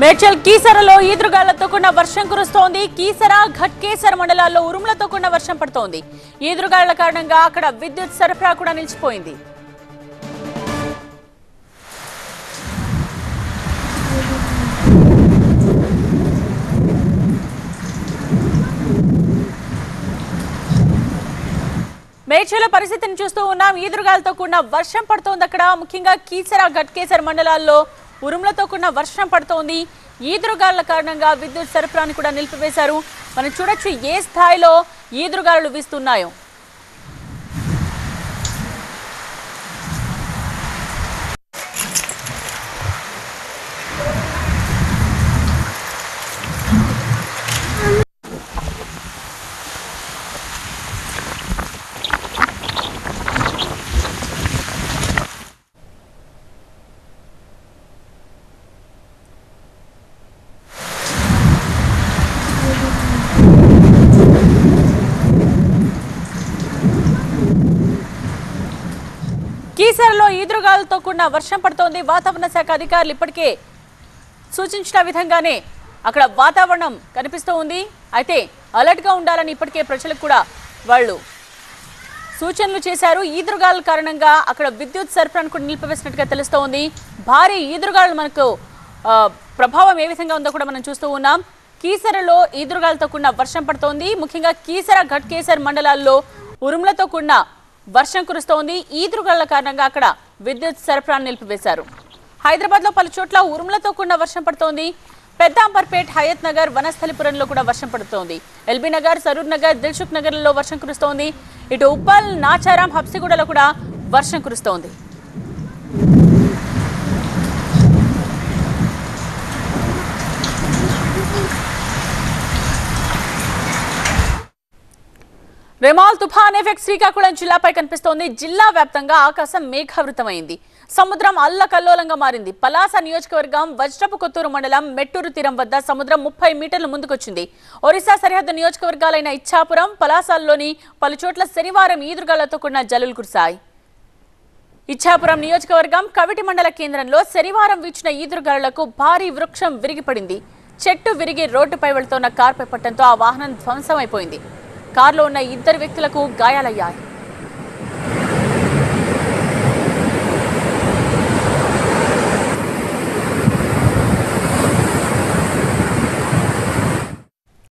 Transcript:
మేడ్చల్ కీసరలో ఈదురుగాలతో కూడిన వర్షం కురుస్తోంది. కీసర ఘట్కేసర్ మండలాల్లో ఉరుములతో కూడిన వర్షం పడుతోంది. ఈదురుగాల కారణంగా అక్కడ విద్యుత్ సరఫరా కూడా నిలిచిపోయింది. మేడ్చల్ పరిస్థితిని చూస్తూ ఉన్నాం. ఈదురుగాలతో కూడిన వర్షం పడుతోంది. అక్కడ ముఖ్యంగా కీసర ఘట్కేసర్ మండలాల్లో ఉరుములతో కూడిన వర్షం పడుతోంది. ఈదురుగాల కారణంగా విద్యుత్ సరఫరాను కూడా నిలిపివేశారు. మనం చూడొచ్చు ఏ స్థాయిలో ఈదురుగాలు వీస్తున్నాయో. కీసరలో ఈదురుగాలతో కూడిన వర్షం పడుతోంది. వాతావరణ శాఖ అధికారులు ఇప్పటికే సూచించిన విధంగానే అక్కడ వాతావరణం కనిపిస్తూ ఉంది. అయితే అలర్ట్ గా ఉండాలని ఇప్పటికే ప్రజలకు కూడా వాళ్ళు సూచనలు చేశారు. ఈదురుగాల కారణంగా అక్కడ విద్యుత్ సరఫరాను కూడా నిలిపివేసినట్టుగా తెలుస్తోంది. భారీ ఈదురుగాలు మనకు ప్రభావం ఏ విధంగా ఉందో కూడా మనం చూస్తూ ఉన్నాం. కీసరలో ఈదురుగాలతో కూడిన వర్షం పడుతోంది. ముఖ్యంగా కీసర ఘట్కేసర్ మండలాల్లో ఉరుములతో కూడిన వర్షం కురుస్తోంది. ఈదురుగాల కారణంగా అక్కడ విద్యుత్ సరఫరాను నిలిపివేశారు. హైదరాబాద్ లో పలు చోట్ల ఉరుములతో కూడిన వర్షం పడుతోంది. పెద్ద అంబర్పేట్, హయత్ నగర్, వనస్థలిపురంలో కూడా వర్షం పడుతోంది. ఎల్బీ నగర్, సరూర్ నగర్, దిల్సుఖ్ నగర్లలో వర్షం కురుస్తోంది. ఇటు ఉప్పల్, నాచారం, హబ్సిగూడలో కూడా వర్షం కురుస్తోంది. రెమాల్ తుఫాన్ ఎఫెక్ట్ శ్రీకాకుళం జిల్లాపై కనిపిస్తోంది. జిల్లా వ్యాప్తంగా ఆకాశం మేఘావృతమైంది. సముద్రం అల్లకల్లోలంగా మారింది. పలాస నియోజకవర్గం వజ్రపు కొత్తూరు మండలం మెట్టూరు తీరం వద్ద సముద్రం 30 మీటర్ల ముందుకొచ్చింది. ఒరిస్సా సరిహద్దు నియోజకవర్గాలైన ఇచ్చాపురం, పలాసల్లోని పలు చోట్ల శనివారం ఈదురుగాలతో కూడిన జల్లులు కురిశాయి. ఇచ్చాపురం నియోజకవర్గం కవిటి మండల కేంద్రంలో శనివారం వీచిన ఈదురుగాలులకు భారీ వృక్షం విరిగిపడింది. చెట్టు విరిగి రోడ్డుపై వెళ్తున్న కారుపై పట్టడంతో ఆ వాహనం ధ్వంసమైపోయింది. కారులో ఉన్న 2 వ్యక్తులకు గాయాలయ్యాయి.